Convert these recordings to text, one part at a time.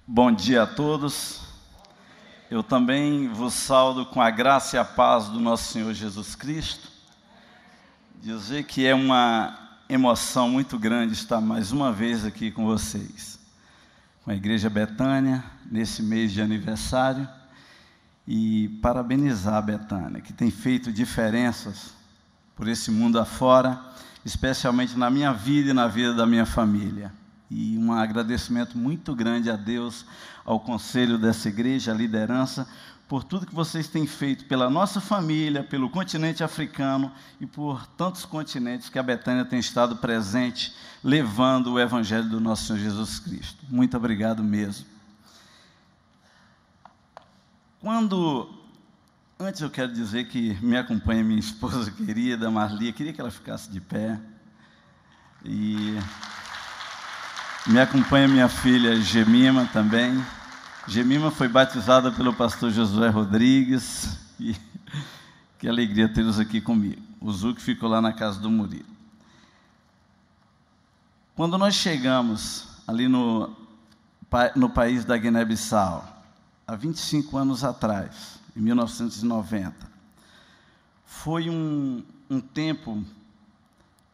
Bom dia a todos. Eu também vos saúdo com a graça e a paz do nosso Senhor Jesus Cristo. Dizer que é uma emoção muito grande estar mais uma vez aqui com vocês, com a Igreja Betânia, nesse mês de aniversário, e parabenizar a Betânia, que tem feito diferenças por esse mundo afora, especialmente na minha vida e na vida da minha família. E um agradecimento muito grande a Deus, ao conselho dessa igreja, à liderança, por tudo que vocês têm feito pela nossa família, pelo continente africano e por tantos continentes que a Betânia tem estado presente, levando o Evangelho do nosso Senhor Jesus Cristo. Muito obrigado mesmo. Antes eu quero dizer que me acompanha minha esposa querida, Marli, queria que ela ficasse de pé. E me acompanha minha filha Gemima também. Gemima foi batizada pelo pastor Josué Rodrigues. E que alegria tê-los aqui comigo. O Zuc ficou lá na casa do Murilo. Quando nós chegamos ali no país da Guiné-Bissau, há 25 anos atrás, em 1990, foi um tempo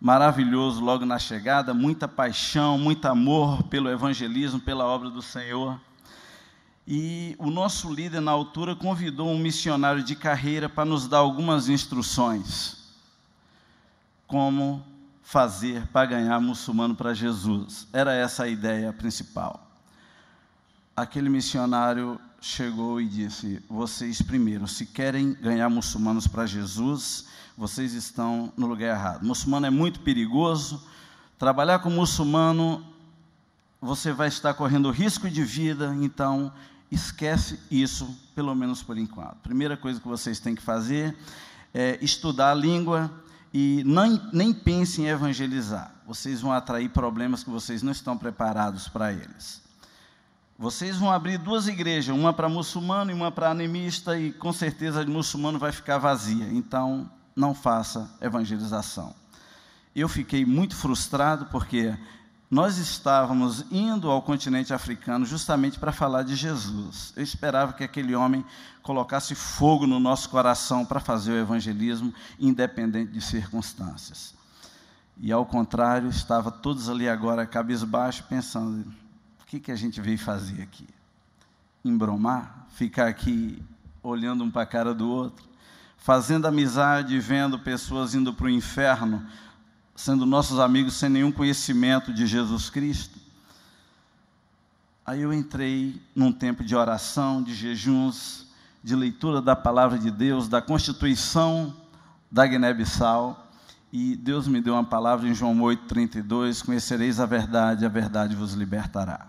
maravilhoso logo na chegada, muita paixão, muito amor pelo evangelismo, pela obra do Senhor. E o nosso líder, na altura, convidou um missionário de carreira para nos dar algumas instruções. Como fazer para ganhar muçulmano para Jesus. Era essa a ideia principal. Aquele missionário chegou e disse: vocês primeiro, se querem ganhar muçulmanos para Jesus, vocês estão no lugar errado. Muçulmano é muito perigoso. Trabalhar com muçulmano, você vai estar correndo risco de vida, então esquece isso, pelo menos por enquanto. Primeira coisa que vocês têm que fazer é estudar a língua e nem pensem em evangelizar. Vocês vão atrair problemas que vocês não estão preparados para eles. Vocês vão abrir duas igrejas, uma para muçulmano e uma para animista, e com certeza a de muçulmano vai ficar vazia. Então, não faça evangelização. Eu fiquei muito frustrado porque nós estávamos indo ao continente africano justamente para falar de Jesus. Eu esperava que aquele homem colocasse fogo no nosso coração para fazer o evangelismo, independente de circunstâncias. E, ao contrário, estava todos ali agora, cabisbaixo, pensando: o que a gente veio fazer aqui? Embromar? Ficar aqui olhando um para a cara do outro? Fazendo amizade, vendo pessoas indo para o inferno, sendo nossos amigos sem nenhum conhecimento de Jesus Cristo? Aí eu entrei num tempo de oração, de jejuns, de leitura da palavra de Deus, da Constituição da Guiné-Bissau, e Deus me deu uma palavra em João 8,32, conhecereis a verdade vos libertará.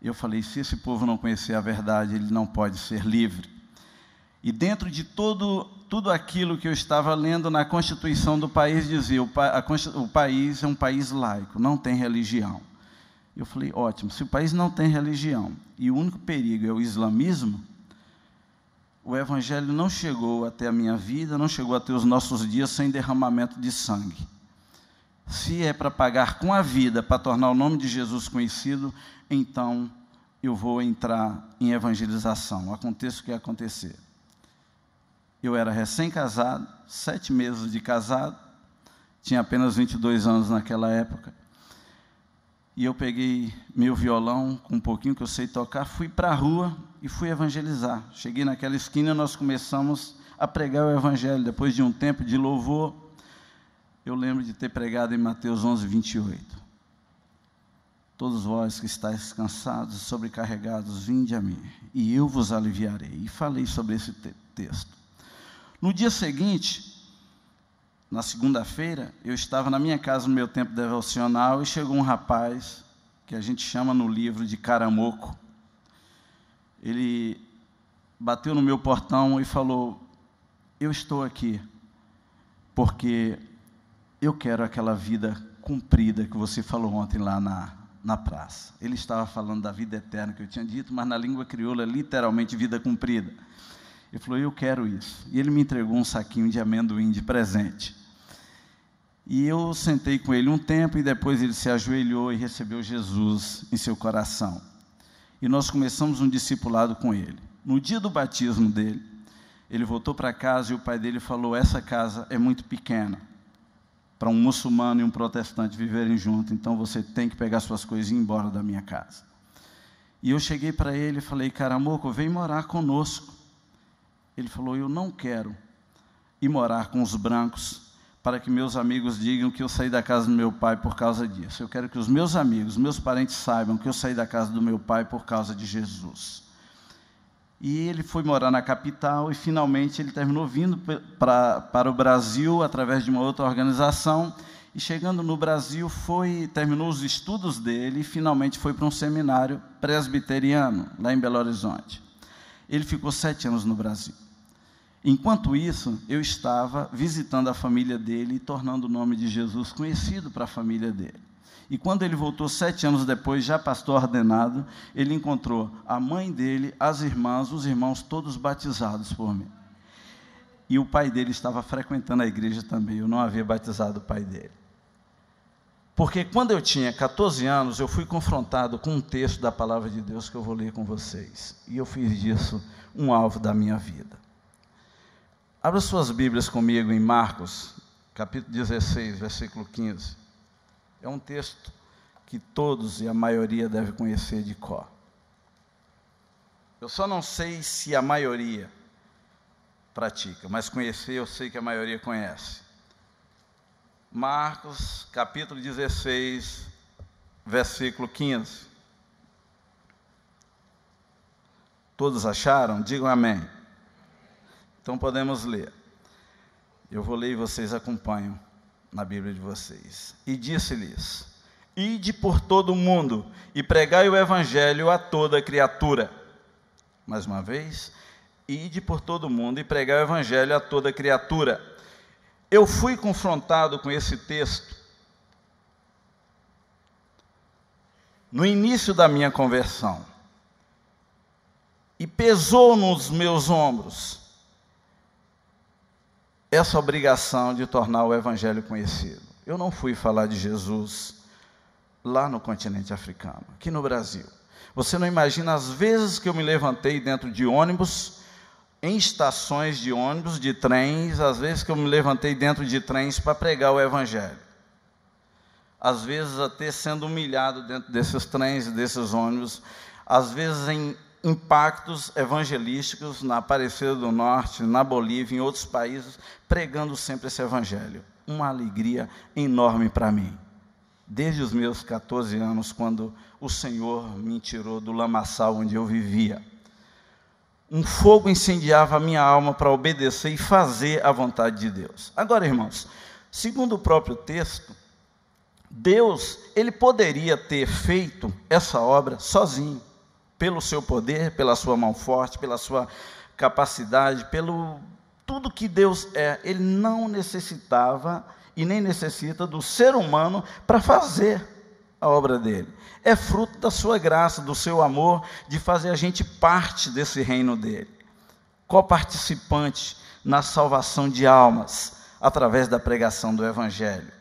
Eu falei: se esse povo não conhecer a verdade, ele não pode ser livre. E dentro de tudo aquilo que eu estava lendo na Constituição do país, dizia: o país é um país laico, não tem religião. Eu falei: ótimo, se o país não tem religião e o único perigo é o islamismo, o evangelho não chegou até a minha vida, não chegou até os nossos dias sem derramamento de sangue. Se é para pagar com a vida, para tornar o nome de Jesus conhecido, então eu vou entrar em evangelização, aconteça o que acontecer. Eu era recém-casado, 7 meses de casado, tinha apenas 22 anos naquela época, e eu peguei meu violão, com um pouquinho que eu sei tocar, fui para a rua e fui evangelizar. Cheguei naquela esquina, nós começamos a pregar o evangelho. Depois de um tempo de louvor, eu lembro de ter pregado em Mateus 11:28. Todos vós que estáis cansados e sobrecarregados, vinde a mim, e eu vos aliviarei. E falei sobre esse texto. No dia seguinte, na segunda-feira, eu estava na minha casa no meu tempo devocional e chegou um rapaz, que a gente chama no livro de caramoco. Ele bateu no meu portão e falou: eu estou aqui porque eu quero aquela vida cumprida que você falou ontem lá na praça. Ele estava falando da vida eterna que eu tinha dito, mas na língua crioula é literalmente vida cumprida. Ele falou: eu quero isso. E ele me entregou um saquinho de amendoim de presente. E eu sentei com ele um tempo, e depois ele se ajoelhou e recebeu Jesus em seu coração. e nós começamos um discipulado com ele. No dia do batismo dele, ele voltou para casa e o pai dele falou: essa casa é muito pequena para um muçulmano e um protestante viverem juntos, então você tem que pegar suas coisas e ir embora da minha casa. E eu cheguei para ele e falei: Caramoco, vem morar conosco. Ele falou: eu não quero ir morar com os brancos para que meus amigos digam que eu saí da casa do meu pai por causa disso. Eu quero que os meus amigos, meus parentes saibam que eu saí da casa do meu pai por causa de Jesus. E ele foi morar na capital e finalmente ele terminou vindo para o Brasil através de uma outra organização. E chegando no Brasil, terminou os estudos dele e finalmente foi para um seminário presbiteriano, lá em Belo Horizonte. Ele ficou 7 anos no Brasil. Enquanto isso, eu estava visitando a família dele e tornando o nome de Jesus conhecido para a família dele. E quando ele voltou 7 anos depois, já pastor ordenado, ele encontrou a mãe dele, as irmãs, os irmãos, todos batizados por mim. E o pai dele estava frequentando a igreja também, eu não havia batizado o pai dele. Porque quando eu tinha 14 anos, eu fui confrontado com um texto da palavra de Deus que eu vou ler com vocês. E eu fiz disso um alvo da minha vida. Abra suas Bíblias comigo em Marcos, capítulo 16, versículo 15. É um texto que todos e a maioria deve conhecer de cor. Eu só não sei se a maioria pratica, mas conhecer eu sei que a maioria conhece. Marcos, capítulo 16, versículo 15. Todos acharam? Digam amém. Então podemos ler. Eu vou ler e vocês acompanham na Bíblia de vocês. E disse-lhes: ide por todo o mundo e pregai o evangelho a toda criatura. Mais uma vez, ide por todo o mundo e pregai o evangelho a toda criatura. Eu fui confrontado com esse texto no início da minha conversão e pesou nos meus ombros essa obrigação de tornar o evangelho conhecido. Eu não fui falar de Jesus lá no continente africano, aqui no Brasil. Você não imagina as vezes que eu me levantei dentro de ônibus, em estações de ônibus, de trens, às vezes que eu me levantei dentro de trens para pregar o evangelho. Às vezes até sendo humilhado dentro desses trens e desses ônibus, às vezes em impactos evangelísticos na Aparecida do Norte, na Bolívia, em outros países, pregando sempre esse evangelho. Uma alegria enorme para mim. Desde os meus 14 anos, quando o Senhor me tirou do lamaçal onde eu vivia. Um fogo incendiava a minha alma para obedecer e fazer a vontade de Deus. Agora, irmãos, segundo o próprio texto, Deus, Ele poderia ter feito essa obra sozinho, pelo seu poder, pela sua mão forte, pela sua capacidade, pelo tudo que Deus é. Ele não necessitava e nem necessita do ser humano para fazer a obra dele. É fruto da sua graça, do seu amor, de fazer a gente parte desse reino dele, coparticipante na salvação de almas, através da pregação do evangelho.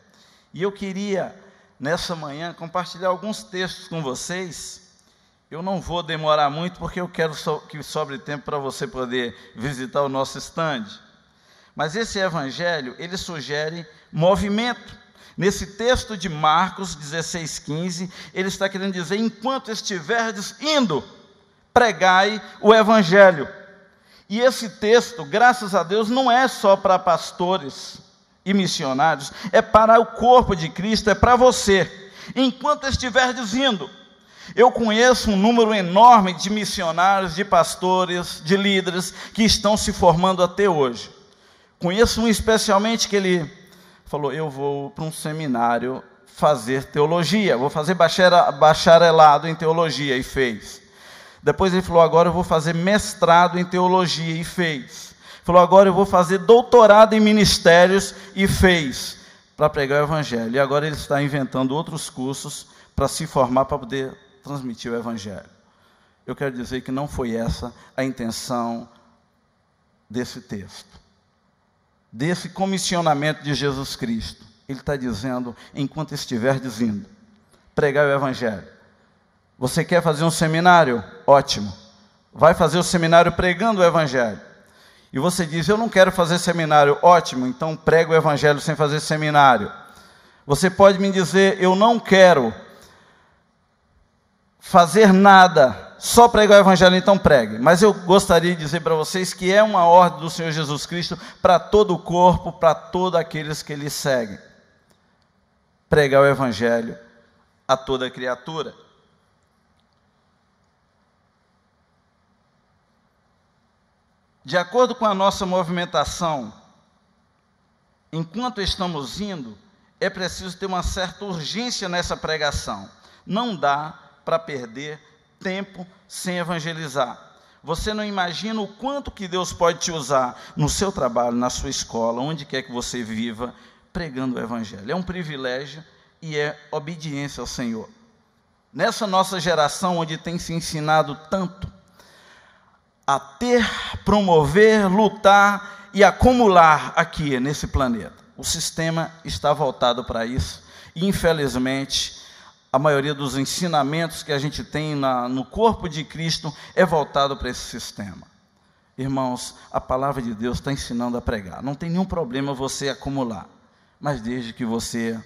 E eu queria, nessa manhã, compartilhar alguns textos com vocês. Eu não vou demorar muito, porque eu quero que sobre tempo para você poder visitar o nosso stand. Mas esse evangelho, ele sugere movimento. Nesse texto de Marcos 16:15, ele está querendo dizer: enquanto estiverdes indo, pregai o evangelho. E esse texto, graças a Deus, não é só para pastores e missionários, é para o corpo de Cristo, é para você. Enquanto estiverdes indo. Eu conheço um número enorme de missionários, de pastores, de líderes que estão se formando até hoje. Conheço um especialmente que ele falou: eu vou para um seminário fazer teologia, vou fazer bacharelado em teologia, e fez. Depois ele falou: agora eu vou fazer mestrado em teologia, e fez. Falou: agora eu vou fazer doutorado em ministérios, e fez, para pregar o evangelho. E agora ele está inventando outros cursos para se formar, para poder transmitir o evangelho. Eu quero dizer que não foi essa a intenção desse texto, desse comissionamento de Jesus Cristo. Ele está dizendo: enquanto estiverdes indo, pregai o evangelho. Você quer fazer um seminário? Ótimo. Vai fazer o seminário pregando o Evangelho. E você diz, eu não quero fazer seminário. Ótimo, então prega o Evangelho sem fazer seminário. Você pode me dizer, eu não quero fazer nada, só pregar o Evangelho, então pregue. Mas eu gostaria de dizer para vocês que é uma ordem do Senhor Jesus Cristo para todo o corpo, para todos aqueles que Ele seguem. Pregar o Evangelho a toda criatura. De acordo com a nossa movimentação, enquanto estamos indo, é preciso ter uma certa urgência nessa pregação. Não dá para perder tempo sem evangelizar. Você não imagina o quanto que Deus pode te usar no seu trabalho, na sua escola, onde quer que você viva, pregando o Evangelho. É um privilégio e é obediência ao Senhor. Nessa nossa geração, onde tem se ensinado tanto a ter, promover, lutar e acumular aqui nesse planeta. O sistema está voltado para isso. E, infelizmente, a maioria dos ensinamentos que a gente tem no corpo de Cristo é voltado para esse sistema. Irmãos, a palavra de Deus está ensinando a pregar. Não tem nenhum problema você acumular, mas desde que você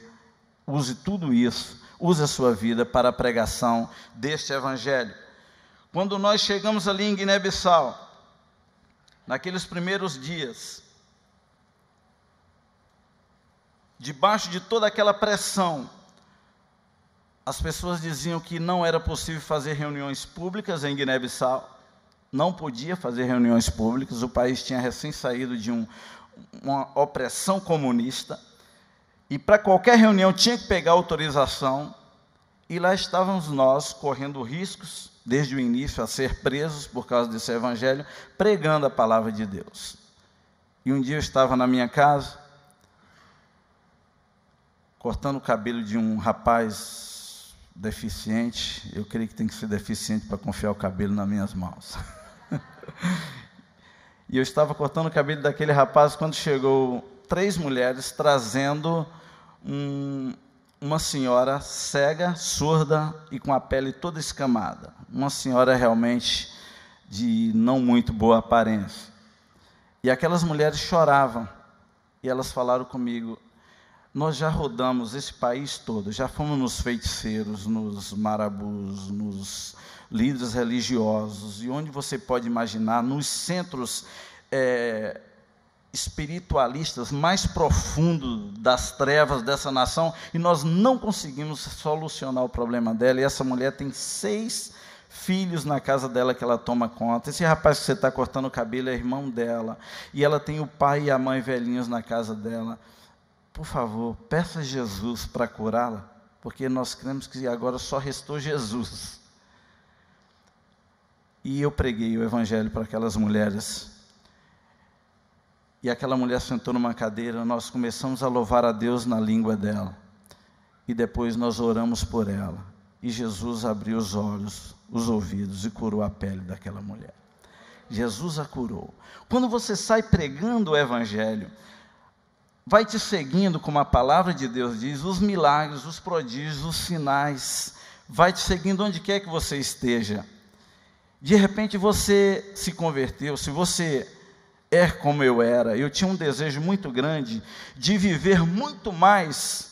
use tudo isso, use a sua vida para a pregação deste Evangelho. Quando nós chegamos ali em Guiné-Bissau, naqueles primeiros dias, debaixo de toda aquela pressão, as pessoas diziam que não era possível fazer reuniões públicas em Guiné-Bissau, não podia fazer reuniões públicas, o país tinha recém saído de uma opressão comunista, e para qualquer reunião tinha que pegar autorização, e lá estávamos nós, correndo riscos, desde o início, a ser presos por causa desse Evangelho, pregando a palavra de Deus. E um dia eu estava na minha casa, cortando o cabelo de um rapaz deficiente. Eu creio que tem que ser deficiente para confiar o cabelo nas minhas mãos. E eu estava cortando o cabelo daquele rapaz quando chegou 3 mulheres trazendo uma senhora cega, surda e com a pele toda escamada. Uma senhora realmente de não muito boa aparência. E aquelas mulheres choravam. E elas falaram comigo, nós já rodamos esse país todo, já fomos nos feiticeiros, nos marabus, nos líderes religiosos, e onde você pode imaginar, nos centros espiritualistas mais profundos das trevas dessa nação, e nós não conseguimos solucionar o problema dela. E essa mulher tem 6 filhos na casa dela que ela toma conta. Esse rapaz que você está cortando o cabelo é irmão dela, e ela tem o pai e a mãe velhinhos na casa dela. Por favor, peça a Jesus para curá-la, porque nós cremos que agora só restou Jesus. E eu preguei o Evangelho para aquelas mulheres. E aquela mulher sentou numa cadeira, nós começamos a louvar a Deus na língua dela. E depois nós oramos por ela. E Jesus abriu os olhos, os ouvidos e curou a pele daquela mulher. Jesus a curou. Quando você sai pregando o Evangelho, vai te seguindo, como a palavra de Deus diz, os milagres, os prodígios, os sinais. Vai te seguindo onde quer que você esteja. De repente você se converteu. Se você é como eu era, eu tinha um desejo muito grande de viver muito mais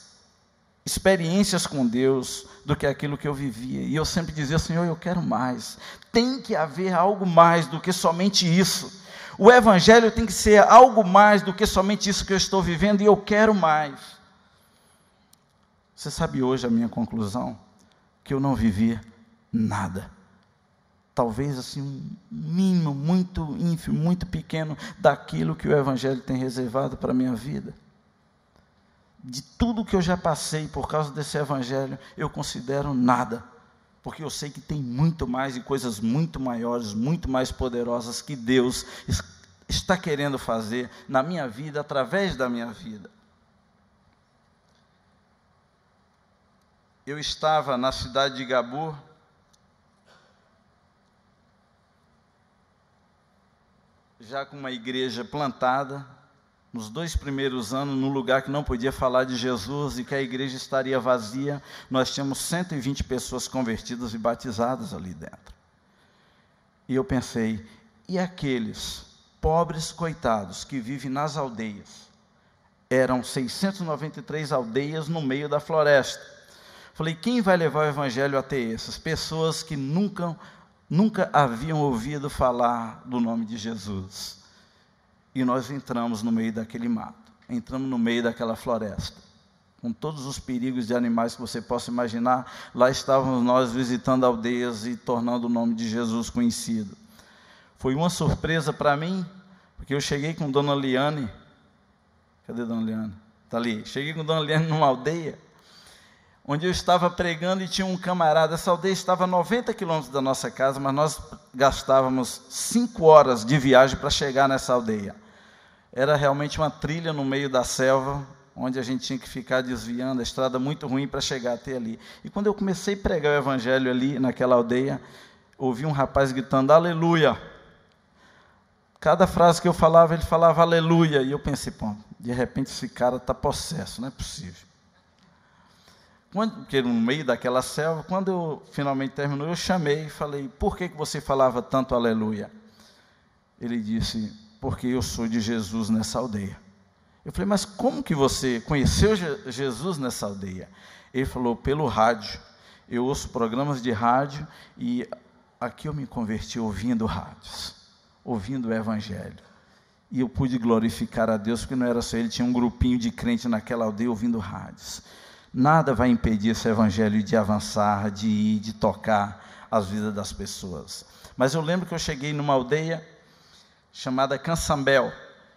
experiências com Deus do que aquilo que eu vivia. E eu sempre dizia, Senhor, eu quero mais. Tem que haver algo mais do que somente isso. O Evangelho tem que ser algo mais do que somente isso que eu estou vivendo, e eu quero mais. Você sabe hoje a minha conclusão? Que eu não vivi nada. Talvez assim um mínimo, muito ínfimo, muito pequeno daquilo que o Evangelho tem reservado para a minha vida. De tudo que eu já passei por causa desse Evangelho, eu considero nada, porque eu sei que tem muito mais e coisas muito maiores, muito mais poderosas que Deus está querendo fazer na minha vida, através da minha vida. Eu estava na cidade de Gabu, já com uma igreja plantada, nos 2 primeiros anos, num lugar que não podia falar de Jesus e que a igreja estaria vazia, nós tínhamos 120 pessoas convertidas e batizadas ali dentro. E eu pensei, e aqueles pobres coitados que vivem nas aldeias? Eram 693 aldeias no meio da floresta. Falei, quem vai levar o evangelho até essas pessoas que nunca haviam ouvido falar do nome de Jesus? E nós entramos no meio daquele mato, entramos no meio daquela floresta, com todos os perigos de animais que você possa imaginar. Lá estávamos nós visitando aldeias e tornando o nome de Jesus conhecido. Foi uma surpresa para mim, porque eu cheguei com Dona Liane. Cadê Dona Liane? Está ali. Cheguei com Dona Liane numa aldeia, onde eu estava pregando e tinha um camarada. Essa aldeia estava a 90 quilômetros da nossa casa, mas nós gastávamos 5 horas de viagem para chegar nessa aldeia. Era realmente uma trilha no meio da selva, onde a gente tinha que ficar desviando, a estrada muito ruim para chegar até ali. E quando eu comecei a pregar o evangelho ali naquela aldeia, ouvi um rapaz gritando, aleluia. Cada frase que eu falava, ele falava aleluia. E eu pensei, pô, de repente esse cara está possesso, não é possível. Porque no meio daquela selva, quando eu finalmente terminou, eu chamei e falei, por que você falava tanto aleluia? Ele disse, porque eu sou de Jesus nessa aldeia. Eu falei, mas como que você conheceu Jesus nessa aldeia? Ele falou, pelo rádio. Eu ouço programas de rádio e aqui eu me converti ouvindo rádios, ouvindo o evangelho. E eu pude glorificar a Deus, porque não era só ele, tinha um grupinho de crente naquela aldeia ouvindo rádios. Nada vai impedir esse evangelho de avançar, de ir, de tocar as vidas das pessoas. Mas eu lembro que eu cheguei numa aldeia chamada Cansambel.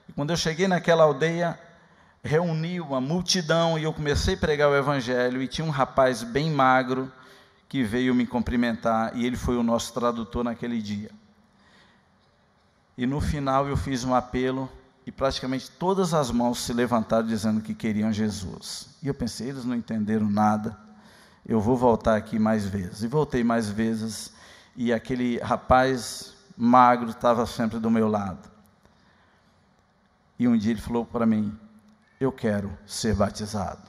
E quando eu cheguei naquela aldeia, reuni uma multidão e eu comecei a pregar o evangelho. E tinha um rapaz bem magro que veio me cumprimentar. E ele foi o nosso tradutor naquele dia. E no final eu fiz um apelo. E praticamente todas as mãos se levantaram dizendo que queriam Jesus. E eu pensei, eles não entenderam nada, eu vou voltar aqui mais vezes. E voltei mais vezes, e aquele rapaz magro estava sempre do meu lado. E um dia ele falou para mim, eu quero ser batizado.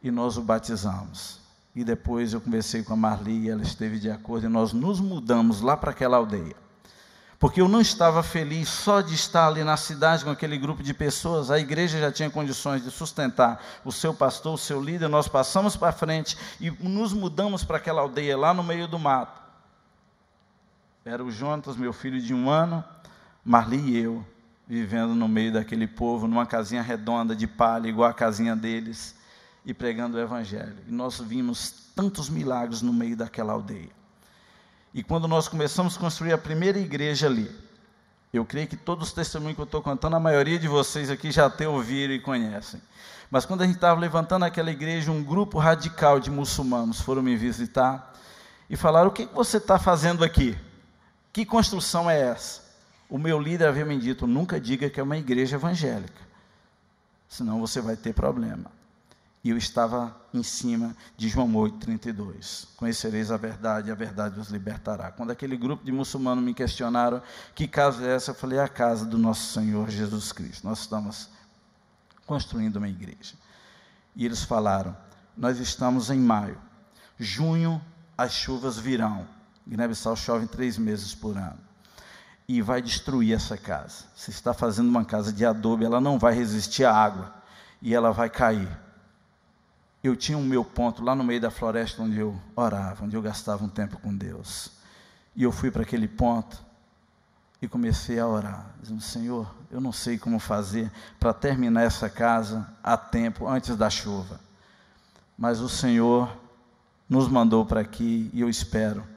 E nós o batizamos. E depois eu conversei com a Marli, ela esteve de acordo, e nós nos mudamos lá para aquela aldeia. Porque eu não estava feliz só de estar ali na cidade com aquele grupo de pessoas. A igreja já tinha condições de sustentar o seu pastor, o seu líder. Nós passamos para frente e nos mudamos para aquela aldeia lá no meio do mato. Era o Jonatas, meu filho de 1 ano, Marli e eu, vivendo no meio daquele povo, numa casinha redonda de palha, igual a casinha deles, e pregando o evangelho. E nós vimos tantos milagres no meio daquela aldeia. E quando nós começamos a construir a primeira igreja ali, eu creio que todos os testemunhos que eu estou contando, a maioria de vocês aqui já até ouviram e conhecem. Mas quando a gente estava levantando aquela igreja, um grupo radical de muçulmanos foram me visitar e falaram, o que você está fazendo aqui? Que construção é essa? O meu líder havia me dito, nunca diga que é uma igreja evangélica, senão você vai ter problema. E eu estava em cima de João 8,32. Conhecereis a verdade vos libertará. Quando aquele grupo de muçulmanos me questionaram, que casa é essa? Eu falei, é a casa do nosso Senhor Jesus Cristo. Nós estamos construindo uma igreja. E eles falaram, nós estamos em maio. Junho, as chuvas virão. Guiné-Bissau chove 3 meses por ano. E vai destruir essa casa. Você está fazendo uma casa de adobe, ela não vai resistir à água. E ela vai cair. Eu tinha o meu ponto lá no meio da floresta onde eu orava, onde eu gastava um tempo com Deus. E eu fui para aquele ponto e comecei a orar, dizendo, Senhor, eu não sei como fazer para terminar essa casa a tempo, antes da chuva. Mas o Senhor nos mandou para aqui e eu espero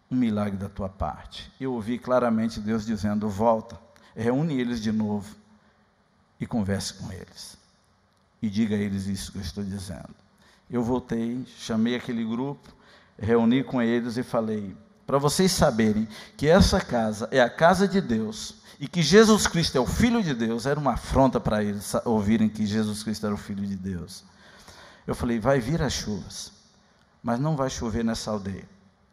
um milagre da tua parte. Eu ouvi claramente Deus dizendo, volta, reúne eles de novo e converse com eles. E diga a eles isso que eu estou dizendo. Eu voltei, chamei aquele grupo, reuni com eles e falei, para vocês saberem que essa casa é a casa de Deus e que Jesus Cristo é o Filho de Deus, era uma afronta para eles ouvirem que Jesus Cristo era o Filho de Deus. Eu falei, vai vir as chuvas, mas não vai chover nessa aldeia,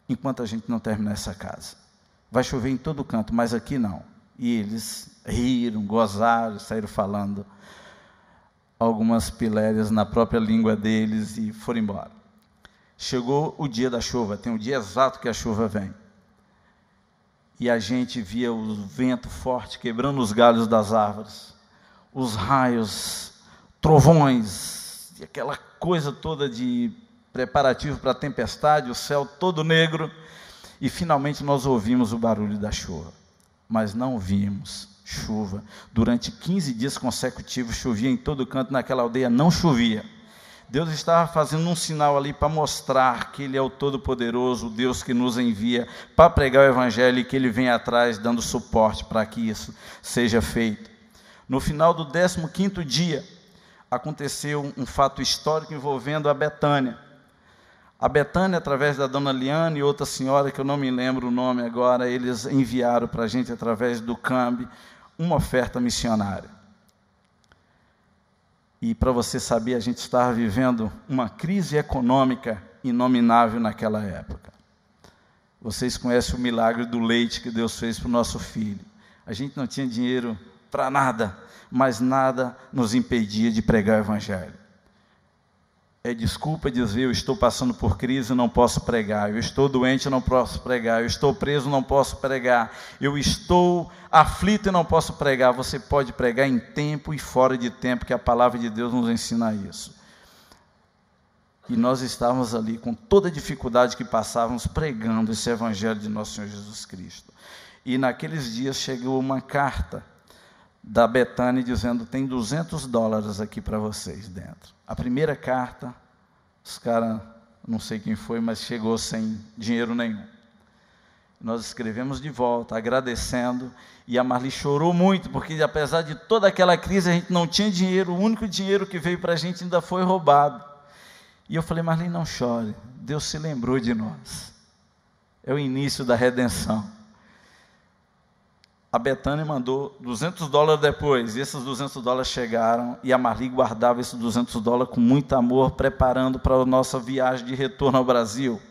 enquanto a gente não terminar essa casa. Vai chover em todo canto, mas aqui não. E eles riram, gozaram, saíram falando algumas pilérias na própria língua deles e foram embora. Chegou o dia da chuva, tem um dia exato que a chuva vem. E a gente via o vento forte quebrando os galhos das árvores, os raios, trovões, e aquela coisa toda de preparativo para a tempestade, o céu todo negro, e finalmente nós ouvimos o barulho da chuva, mas não vimos chuva. Durante 15 dias consecutivos chovia em todo canto, naquela aldeia não chovia. Deus estava fazendo um sinal ali para mostrar que Ele é o Todo-Poderoso, o Deus que nos envia para pregar o Evangelho e que Ele vem atrás dando suporte para que isso seja feito. No final do 15º dia, aconteceu um fato histórico envolvendo a Betânia. A Betânia, através da dona Liane e outra senhora, que eu não me lembro o nome agora, eles enviaram para a gente, através do CAMB, uma oferta missionária. E para você saber, a gente estava vivendo uma crise econômica inominável naquela época. Vocês conhecem o milagre do leite que Deus fez para o nosso filho. A gente não tinha dinheiro para nada, mas nada nos impedia de pregar o Evangelho. É desculpa dizer, eu estou passando por crise, não posso pregar. Eu estou doente, não posso pregar. Eu estou preso, não posso pregar. Eu estou aflito e não posso pregar. Você pode pregar em tempo e fora de tempo, que a palavra de Deus nos ensina isso. E nós estávamos ali com toda a dificuldade que passávamos, pregando esse Evangelho de nosso Senhor Jesus Cristo. E naqueles dias chegou uma carta da Betânia dizendo, tem $200 aqui para vocês dentro. A primeira carta, os caras, não sei quem foi, mas chegou sem dinheiro nenhum. Nós escrevemos de volta, agradecendo, e a Marli chorou muito, porque apesar de toda aquela crise, a gente não tinha dinheiro, o único dinheiro que veio para a gente ainda foi roubado. E eu falei, Marli, não chore, Deus se lembrou de nós. É o início da redenção. A Betânia mandou $200 depois, e esses $200 chegaram, e a Marli guardava esses $200 com muito amor, preparando para a nossa viagem de retorno ao Brasil.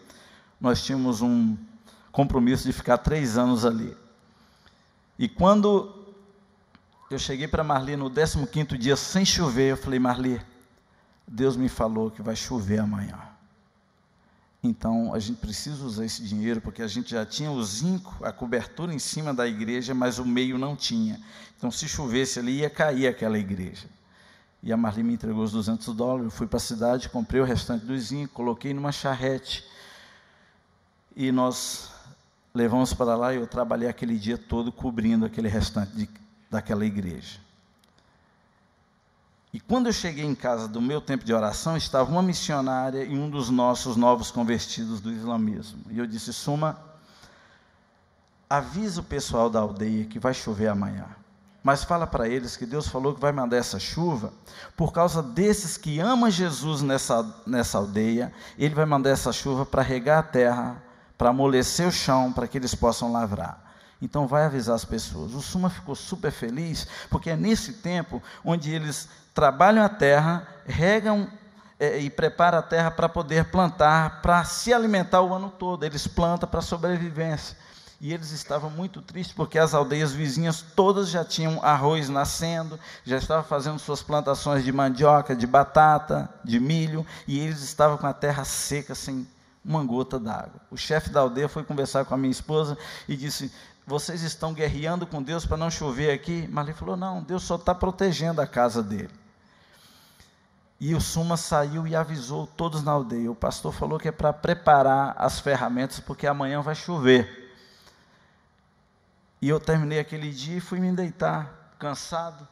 Nós tínhamos um compromisso de ficar 3 anos ali. E quando eu cheguei para Marli no 15º dia, sem chover, eu falei, Marli, Deus me falou que vai chover amanhã. Então, a gente precisa usar esse dinheiro, porque a gente já tinha o zinco, a cobertura em cima da igreja, mas o meio não tinha. Então, se chovesse ali, ia cair aquela igreja. E a Marli me entregou os $200, eu fui para a cidade, comprei o restante do zinco, coloquei numa charrete, e nós levamos para lá, e eu trabalhei aquele dia todo cobrindo aquele restante daquela igreja. E quando eu cheguei em casa do meu tempo de oração, estava uma missionária e um dos nossos novos convertidos do islamismo. E eu disse, Suma, avisa o pessoal da aldeia que vai chover amanhã. Mas fala para eles que Deus falou que vai mandar essa chuva por causa desses que amam Jesus nessa aldeia. Ele vai mandar essa chuva para regar a terra, para amolecer o chão, para que eles possam lavrar. Então vai avisar as pessoas. O Suma ficou super feliz, porque é nesse tempo onde eles trabalham a terra, regam e preparam a terra para poder plantar, para se alimentar o ano todo. Eles plantam para sobrevivência. E eles estavam muito tristes, porque as aldeias vizinhas todas já tinham arroz nascendo, já estavam fazendo suas plantações de mandioca, de batata, de milho, e eles estavam com a terra seca, sem uma gota d'água. O chefe da aldeia foi conversar com a minha esposa e disse, vocês estão guerreando com Deus para não chover aqui? Marli falou, não, Deus só está protegendo a casa dele. E o Suma saiu e avisou todos na aldeia. O pastor falou que é para preparar as ferramentas, porque amanhã vai chover. E eu terminei aquele dia e fui me deitar, cansado.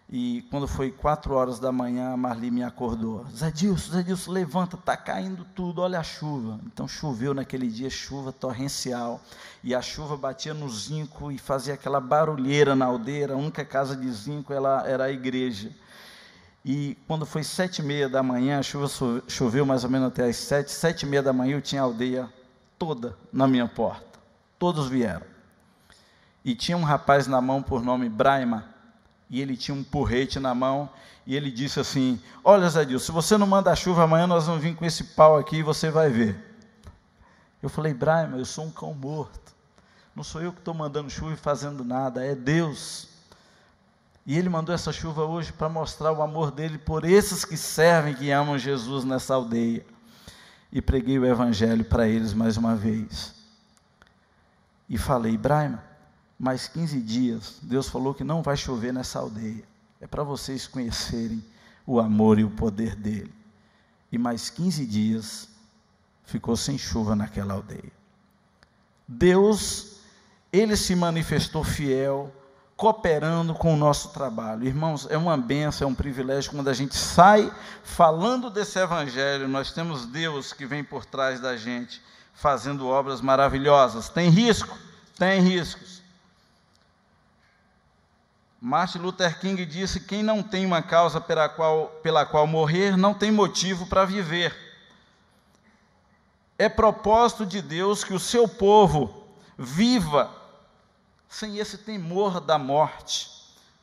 E quando foi 4 horas da manhã, a Marli me acordou. Zé Dilson, levanta, está caindo tudo, olha a chuva. Então choveu naquele dia, chuva torrencial. E a chuva batia no zinco e fazia aquela barulheira na aldeia. A única casa de zinco era a igreja. E quando foi 7h30 da manhã, a chuva choveu mais ou menos até as 7h30 da manhã, eu tinha a aldeia toda na minha porta. Todos vieram. E tinha um rapaz na mão por nome Braima, e ele tinha um porrete na mão, e ele disse assim, olha Zé Dilson, se você não manda a chuva amanhã, nós vamos vir com esse pau aqui e você vai ver. Eu falei, Braima, eu sou um cão morto, não sou eu que estou mandando chuva e fazendo nada, é Deus. E Ele mandou essa chuva hoje para mostrar o amor dEle por esses que servem, que amam Jesus nessa aldeia. E preguei o Evangelho para eles mais uma vez. E falei, Braima, mais 15 dias, Deus falou que não vai chover nessa aldeia. É para vocês conhecerem o amor e o poder dEle. E mais 15 dias, ficou sem chuva naquela aldeia. Deus, Ele se manifestou fiel, cooperando com o nosso trabalho. Irmãos, é uma bênção, é um privilégio quando a gente sai falando desse Evangelho. Nós temos Deus que vem por trás da gente, fazendo obras maravilhosas. Tem risco? Tem riscos. Martin Luther King disse, quem não tem uma causa pela qual morrer, não tem motivo para viver. É propósito de Deus que o seu povo viva sem esse temor da morte,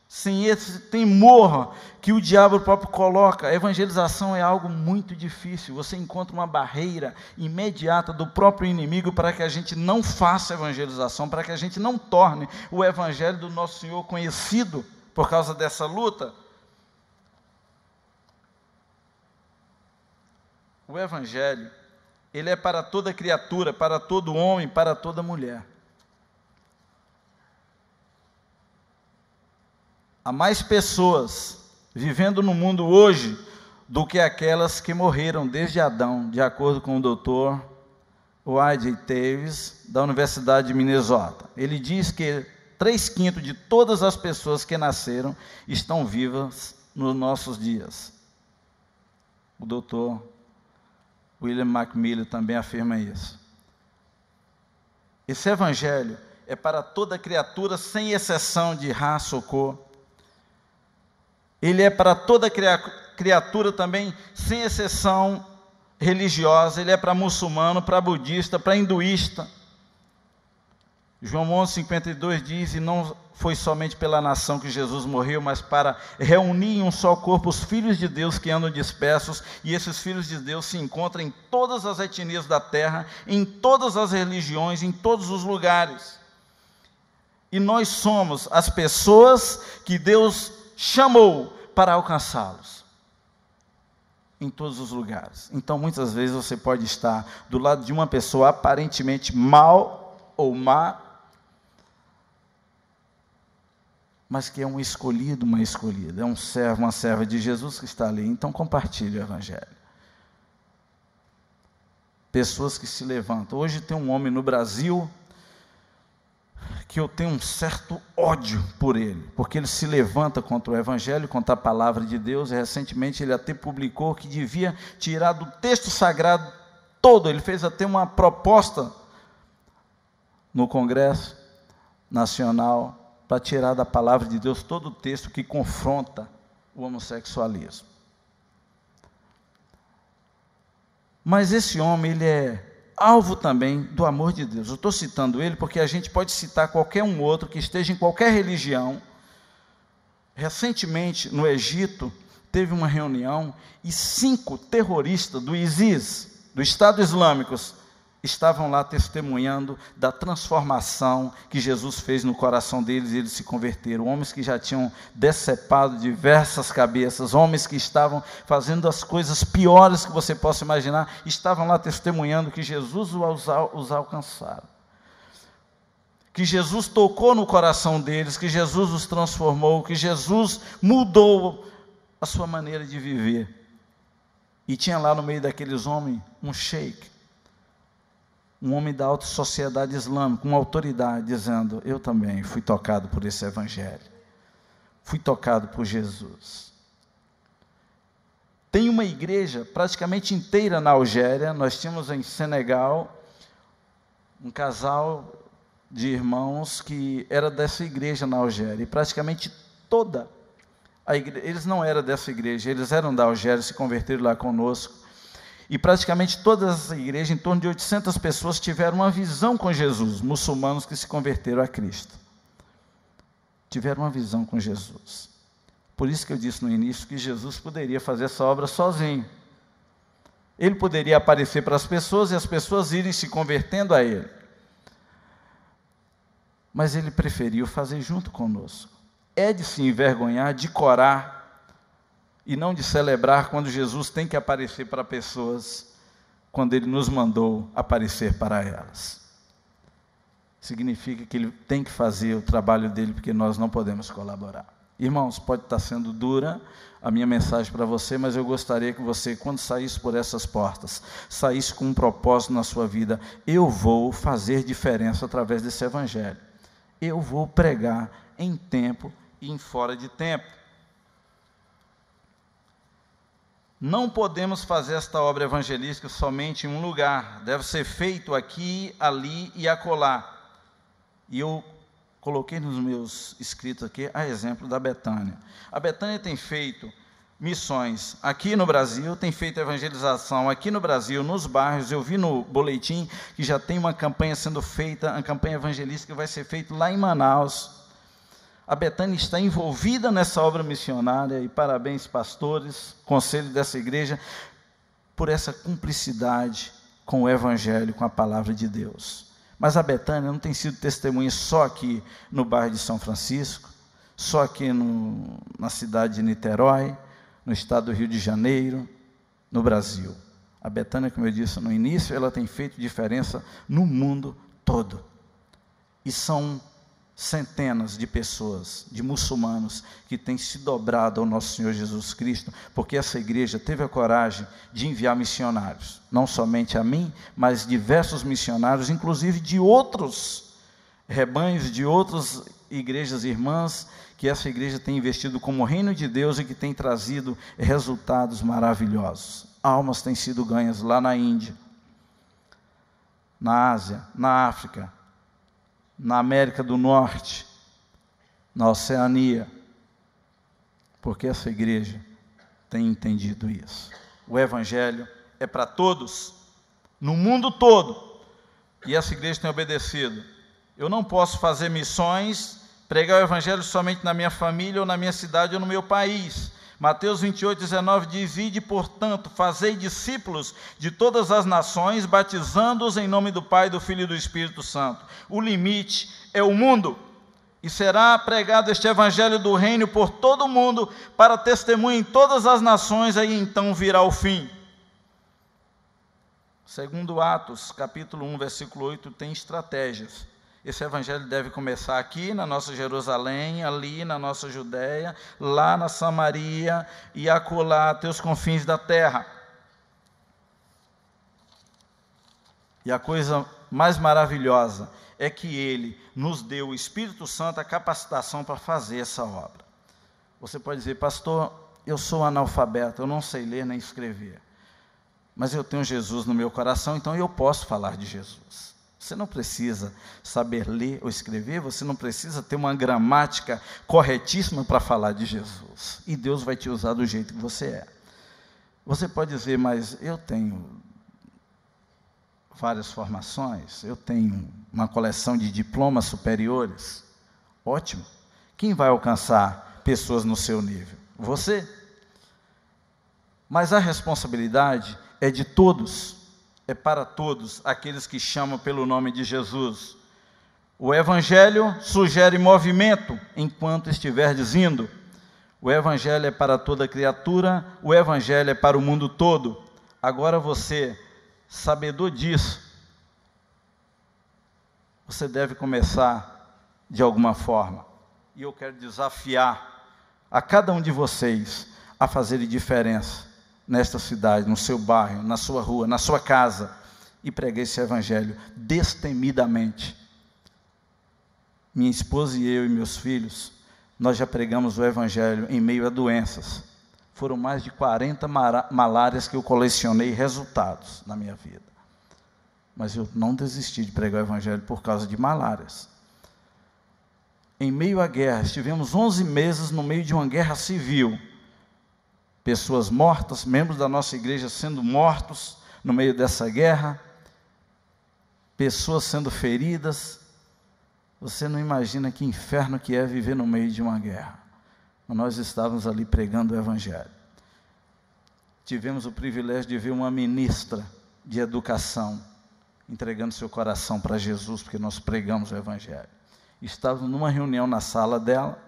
sem esse temor que o diabo próprio coloca. A evangelização é algo muito difícil, você encontra uma barreira imediata do próprio inimigo para que a gente não faça evangelização, para que a gente não torne o Evangelho do nosso Senhor conhecido por causa dessa luta. O Evangelho, ele é para toda criatura, para todo homem, para toda mulher. Há mais pessoas vivendo no mundo hoje do que aquelas que morreram desde Adão, de acordo com o doutor Wade Davis, da Universidade de Minnesota. Ele diz que 3/5 de todas as pessoas que nasceram estão vivas nos nossos dias. O doutor William McMillan também afirma isso. Esse Evangelho é para toda criatura, sem exceção de raça ou cor. Ele é para toda criatura também, sem exceção religiosa. Ele é para muçulmano, para budista, para hinduísta. João 11:52 diz, e não foi somente pela nação que Jesus morreu, mas para reunir em um só corpo os filhos de Deus que andam dispersos, e esses filhos de Deus se encontram em todas as etnias da terra, em todas as religiões, em todos os lugares. E nós somos as pessoas que Deus chamou para alcançá-los em todos os lugares. Então, muitas vezes você pode estar do lado de uma pessoa aparentemente mal ou má, mas que é um escolhido, uma escolhida, é um servo, uma serva de Jesus que está ali. Então, compartilhe o Evangelho. Pessoas que se levantam. Hoje tem um homem no Brasil que eu tenho um certo ódio por ele, porque ele se levanta contra o Evangelho, contra a palavra de Deus, e recentemente ele até publicou que devia tirar do texto sagrado todo, ele fez até uma proposta no Congresso Nacional, para tirar da palavra de Deus todo o texto que confronta o homossexualismo. Mas esse homem, ele é alvo também do amor de Deus. Eu estou citando ele porque a gente pode citar qualquer um outro que esteja em qualquer religião. Recentemente, no Egito, teve uma reunião e 5 terroristas do ISIS, do Estado Islâmico, estavam lá testemunhando da transformação que Jesus fez no coração deles, e eles se converteram. Homens que já tinham decepado diversas cabeças, homens que estavam fazendo as coisas piores que você possa imaginar, estavam lá testemunhando que Jesus os alcançaram, que Jesus tocou no coração deles, que Jesus os transformou, que Jesus mudou a sua maneira de viver. E tinha lá no meio daqueles homens um sheik, um homem da alta sociedade islâmica, uma autoridade, dizendo: eu também fui tocado por esse Evangelho, fui tocado por Jesus. Tem uma igreja praticamente inteira na Algéria. Nós tínhamos em Senegal um casal de irmãos que era dessa igreja na Algéria, e praticamente toda a igreja, eles não eram dessa igreja, eles eram da Algéria, se converteram lá conosco. E praticamente todas as igrejas, em torno de 800 pessoas, tiveram uma visão com Jesus, muçulmanos que se converteram a Cristo. Tiveram uma visão com Jesus. Por isso que eu disse no início que Jesus poderia fazer essa obra sozinho. Ele poderia aparecer para as pessoas e as pessoas irem se convertendo a Ele. mas ele preferiu fazer junto conosco. É de se envergonhar, de corar, e não de celebrar quando Jesus tem que aparecer para pessoas, quando ele nos mandou aparecer para elas. Significa que ele tem que fazer o trabalho dele, porque nós não podemos colaborar. Irmãos, pode estar sendo dura a minha mensagem para você, mas eu gostaria que você, quando saísse por essas portas, saísse com um propósito na sua vida. Eu vou fazer diferença através desse evangelho. Eu vou pregar em tempo e em fora de tempo. Não podemos fazer esta obra evangelística somente em um lugar. Deve ser feito aqui, ali e acolá. E eu coloquei nos meus escritos aqui a exemplo da Betânia. A Betânia tem feito missões aqui no Brasil, tem feito evangelização aqui no Brasil, nos bairros. Eu vi no boletim que já tem uma campanha sendo feita, uma campanha evangelística que vai ser feita lá em Manaus. A Betânia está envolvida nessa obra missionária, e parabéns, pastores, conselho dessa igreja, por essa cumplicidade com o evangelho, com a palavra de Deus. Mas a Betânia não tem sido testemunha só aqui no bairro de São Francisco, só aqui na cidade de Niterói, no estado do Rio de Janeiro, no Brasil. A Betânia, como eu disse no início, ela tem feito diferença no mundo todo. E são centenas de pessoas, de muçulmanos, que têm se dobrado ao nosso Senhor Jesus Cristo, porque essa igreja teve a coragem de enviar missionários, não somente a mim, mas diversos missionários, inclusive de outros rebanhos, de outras igrejas irmãs, que essa igreja tem investido como reino de Deus e que tem trazido resultados maravilhosos. Almas têm sido ganhas lá na Índia, na Ásia, na África, na América do Norte, na Oceania, porque essa igreja tem entendido isso. O evangelho é para todos, no mundo todo, e essa igreja tem obedecido. Eu não posso fazer missões, pregar o evangelho somente na minha família, ou na minha cidade, ou no meu país. Mateus 28:19 diz: ide, portanto, fazei discípulos de todas as nações, batizando-os em nome do Pai, do Filho e do Espírito Santo. O limite é o mundo, e será pregado este evangelho do reino por todo o mundo, para testemunho em todas as nações, aí então virá o fim. Segundo Atos, capítulo 1, versículo 8, tem estratégias. Esse evangelho deve começar aqui na nossa Jerusalém, ali na nossa Judéia, lá na Samaria e acolá até os confins da terra. E a coisa mais maravilhosa é que Ele nos deu o Espírito Santo, a capacitação para fazer essa obra. Você pode dizer: pastor, eu sou analfabeto, eu não sei ler nem escrever, mas eu tenho Jesus no meu coração, então eu posso falar de Jesus. Você não precisa saber ler ou escrever, você não precisa ter uma gramática corretíssima para falar de Jesus. E Deus vai te usar do jeito que você é. Você pode dizer: mas eu tenho várias formações, eu tenho uma coleção de diplomas superiores. Ótimo. Quem vai alcançar pessoas no seu nível? Você. Mas a responsabilidade é de todos. É para todos aqueles que chamam pelo nome de Jesus. O evangelho sugere movimento enquanto estiverdes indo. O evangelho é para toda criatura, o evangelho é para o mundo todo. Agora você, sabedor disso, você deve começar de alguma forma. E eu quero desafiar a cada um de vocês a fazer diferença nesta cidade, no seu bairro, na sua rua, na sua casa, e preguei esse evangelho destemidamente. Minha esposa e eu e meus filhos, nós já pregamos o evangelho em meio a doenças. Foram mais de 40 malárias que eu colecionei resultados na minha vida. Mas eu não desisti de pregar o evangelho por causa de malárias. Em meio à guerra, estivemos 11 meses no meio de uma guerra civil. Pessoas mortas, membros da nossa igreja sendo mortos no meio dessa guerra, pessoas sendo feridas. Você não imagina que inferno que é viver no meio de uma guerra. Nós estávamos ali pregando o evangelho. Tivemos o privilégio de ver uma ministra de educação entregando seu coração para Jesus, porque nós pregamos o evangelho. Estávamos numa reunião na sala dela,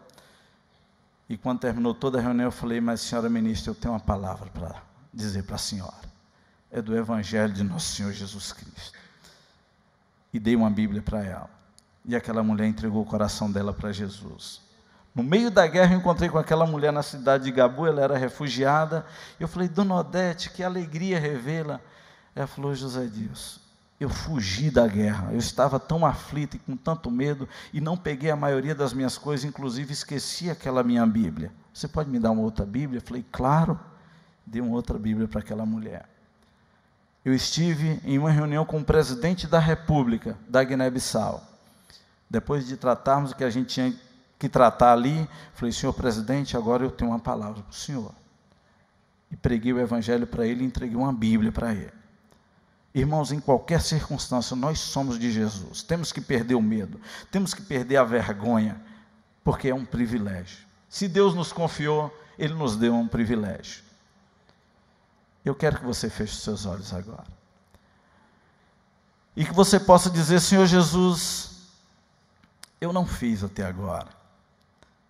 e quando terminou toda a reunião, eu falei: mas senhora ministra, eu tenho uma palavra para dizer para a senhora. É do Evangelho de Nosso Senhor Jesus Cristo. E dei uma Bíblia para ela. E aquela mulher entregou o coração dela para Jesus. No meio da guerra, eu encontrei com aquela mulher na cidade de Gabu, ela era refugiada. Eu falei: dona Odete, que alegria revê-la. Ela falou: José Dias, eu fugi da guerra, eu estava tão aflito e com tanto medo, e não peguei a maioria das minhas coisas, inclusive esqueci aquela minha Bíblia. Você pode me dar uma outra Bíblia? Eu falei: claro. Dei uma outra Bíblia para aquela mulher. Eu estive em uma reunião com o presidente da República da Guiné-Bissau. Depois de tratarmos o que a gente tinha que tratar ali, falei: senhor presidente, agora eu tenho uma palavra para o senhor. E preguei o Evangelho para ele e entreguei uma Bíblia para ele. Irmãos, em qualquer circunstância, nós somos de Jesus. Temos que perder o medo, temos que perder a vergonha, porque é um privilégio. Se Deus nos confiou, Ele nos deu um privilégio. Eu quero que você feche os seus olhos agora. E que você possa dizer: Senhor Jesus, eu não fiz até agora,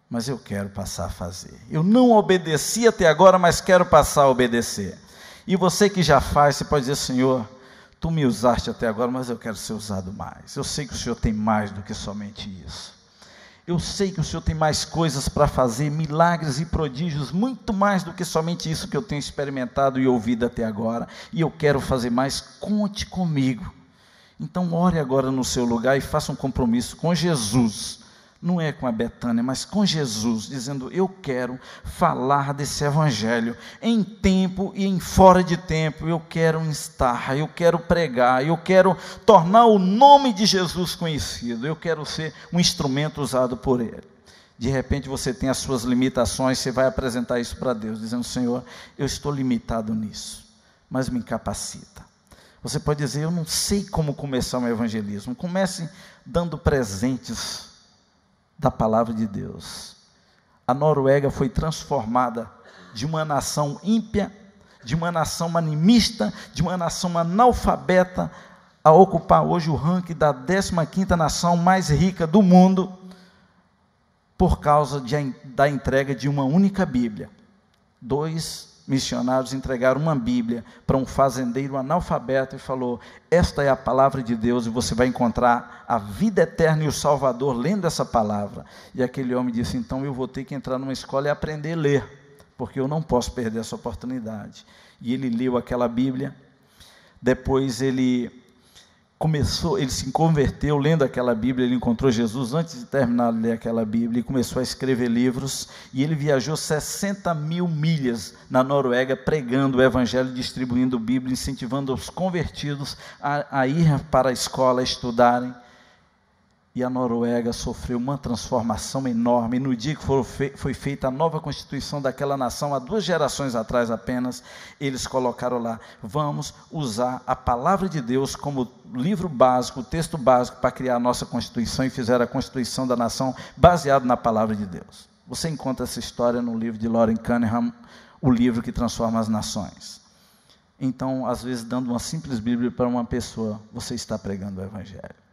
mas eu quero passar a fazer. Eu não obedeci até agora, mas quero passar a obedecer. E você que já faz, você pode dizer: Senhor, Tu me usaste até agora, mas eu quero ser usado mais. Eu sei que o Senhor tem mais do que somente isso. Eu sei que o Senhor tem mais coisas para fazer, milagres e prodígios, muito mais do que somente isso que eu tenho experimentado e ouvido até agora. E eu quero fazer mais, conte comigo. Então ore agora no seu lugar e faça um compromisso com Jesus. Não é com a Betânia, mas com Jesus, dizendo: eu quero falar desse Evangelho, em tempo e em fora de tempo. Eu quero instar, eu quero pregar, eu quero tornar o nome de Jesus conhecido, eu quero ser um instrumento usado por Ele. De repente você tem as suas limitações, você vai apresentar isso para Deus, dizendo: Senhor, eu estou limitado nisso, mas me capacita. Você pode dizer: eu não sei como começar um evangelismo. Comece dando presentes da palavra de Deus. A Noruega foi transformada de uma nação ímpia, de uma nação animista, de uma nação analfabeta, a ocupar hoje o ranking da 15ª nação mais rica do mundo, por causa da entrega de uma única Bíblia. 2 missionários entregaram uma Bíblia para um fazendeiro analfabeto e falou: esta é a palavra de Deus e você vai encontrar a vida eterna e o Salvador lendo essa palavra. E aquele homem disse: então eu vou ter que entrar numa escola e aprender a ler, porque eu não posso perder essa oportunidade. E ele leu aquela Bíblia. Depois ele se converteu lendo aquela Bíblia, ele encontrou Jesus antes de terminar de ler aquela Bíblia e começou a escrever livros, e ele viajou 60.000 milhas na Noruega pregando o Evangelho, distribuindo Bíblia, incentivando os convertidos a ir para a escola, a estudarem. E a Noruega sofreu uma transformação enorme. E no dia que foi feita a nova constituição daquela nação, há 2 gerações atrás apenas, eles colocaram lá: vamos usar a palavra de Deus como livro básico, texto básico para criar a nossa constituição, e fizeram a constituição da nação baseado na palavra de Deus. Você encontra essa história no livro de Loren Cunningham, o livro que transforma as nações. Então, às vezes, dando uma simples Bíblia para uma pessoa, você está pregando o Evangelho.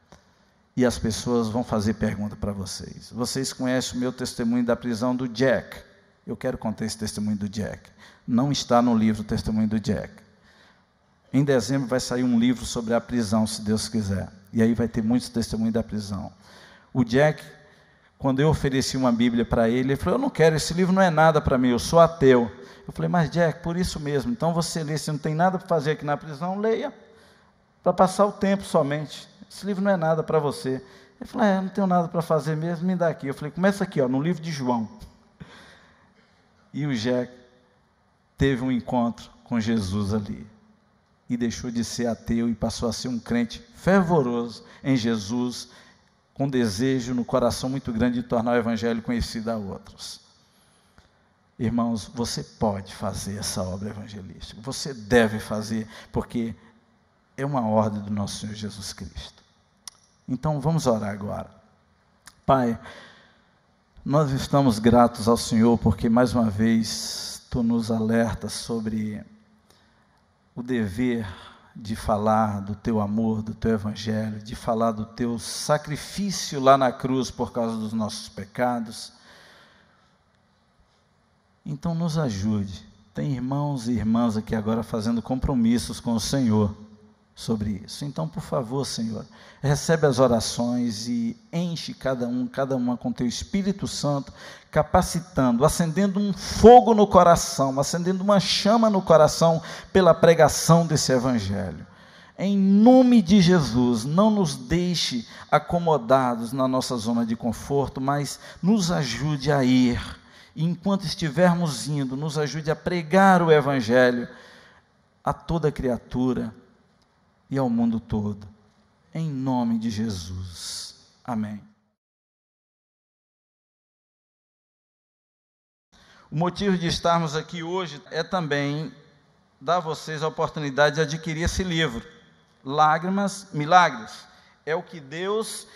E as pessoas vão fazer pergunta para vocês. Vocês conhecem o meu testemunho da prisão do Jack? Eu quero contar esse testemunho do Jack. Não está no livro o testemunho do Jack. Em dezembro vai sair um livro sobre a prisão, se Deus quiser. E aí vai ter muitos testemunhos da prisão. O Jack, quando eu ofereci uma Bíblia para ele, ele falou: eu não quero, esse livro não é nada para mim, eu sou ateu. Eu falei: mas Jack, por isso mesmo, então você lê, se não tem nada para fazer aqui na prisão, leia, para passar o tempo somente. Esse livro não é nada para você. Ele falou: não tenho nada para fazer mesmo, me dá aqui. Eu falei: começa aqui, no livro de João. E o Jack teve um encontro com Jesus ali, e deixou de ser ateu e passou a ser um crente fervoroso em Jesus, com desejo no coração muito grande de tornar o Evangelho conhecido a outros. Irmãos, você pode fazer essa obra evangelística, você deve fazer, porque é uma ordem do nosso Senhor Jesus Cristo. Então vamos orar agora. Pai, nós estamos gratos ao Senhor, porque mais uma vez Tu nos alertas sobre o dever de falar do teu amor, do teu evangelho, de falar do teu sacrifício lá na cruz por causa dos nossos pecados. Então nos ajude. Tem irmãos e irmãs aqui agora fazendo compromissos com o Senhor sobre isso. Então, por favor, Senhor, recebe as orações e enche cada uma com teu Espírito Santo, capacitando, acendendo um fogo no coração, acendendo uma chama no coração pela pregação desse evangelho. Em nome de Jesus, não nos deixe acomodados na nossa zona de conforto, mas nos ajude a ir. E enquanto estivermos indo, nos ajude a pregar o evangelho a toda criatura e ao mundo todo, em nome de Jesus, amém. O motivo de estarmos aqui hoje é também dar a vocês a oportunidade de adquirir esse livro, Lágrimas, Milagres, é o que Deus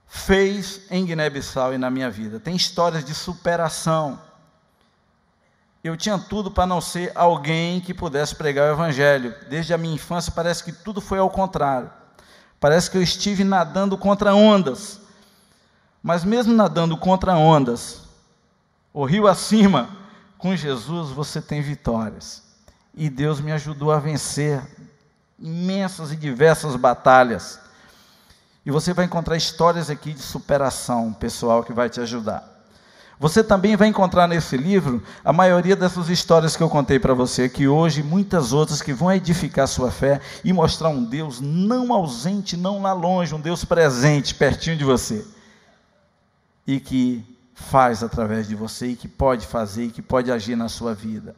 fez em Guiné-Bissau e na minha vida. Tem histórias de superação. Eu tinha tudo para não ser alguém que pudesse pregar o evangelho. Desde a minha infância parece que tudo foi ao contrário. Parece que eu estive nadando contra ondas. Mas mesmo nadando contra ondas, o rio acima, com Jesus você tem vitórias. E Deus me ajudou a vencer imensas e diversas batalhas. E você vai encontrar histórias aqui de superação pessoal que vai te ajudar. Você também vai encontrar nesse livro a maioria dessas histórias que eu contei para você aqui hoje, muitas outras que vão edificar sua fé e mostrar um Deus não ausente, não lá longe, um Deus presente, pertinho de você. E que faz através de você, e que pode fazer, e que pode agir na sua vida.